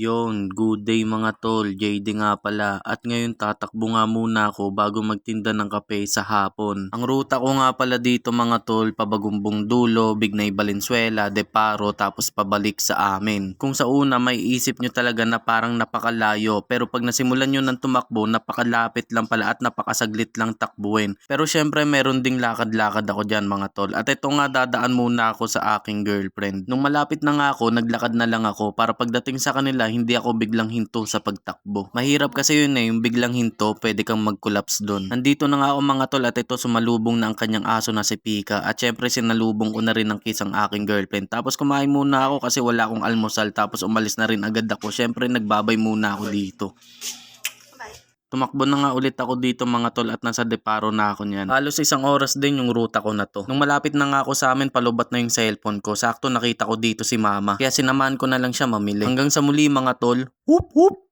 Yon, good day mga tol, JD nga pala at ngayon tatakbo nga muna ako bago magtinda ng kape sa hapon. Ang ruta ko nga pala dito mga tol, Pabagumbong Dulo, Bignay Valenzuela, Deparo tapos pabalik sa amin. Kung sa una may isip nyo talaga na parang napakalayo pero pag nasimulan nyo ng tumakbo napakalapit lang pala at napakasaglit lang takbuhin. Pero syempre meron ding lakad-lakad ako dyan mga tol at ito nga dadaan muna ako sa aking girlfriend. Nung malapit na nga ako, naglakad na lang ako para pagdating sa kanila hindi ako biglang hinto sa pagtakbo. Mahirap kasi yun yung biglang hinto, pwede kang mag-collapse doon. Nandito na nga ako mga tol at ito sumalubong na ang kanyang aso na si Pika at syempre sinalubong ko na rin ang kiss ang aking girlfriend. Tapos kumain muna ako kasi wala akong almusal tapos umalis na rin agad ako. Syempre nagbabay muna ako dito. Tumakbo na nga ulit ako dito mga tol at nasa Deparo na ako niyan. Halos 1 oras din yung ruta ko na to. Nung malapit na nga ako sa amin, palubat na yung cellphone ko. Sakto nakita ko dito si mama. Kaya sinamahan ko na lang siya mamili. Hanggang sa muli mga tol. Whoop whoop!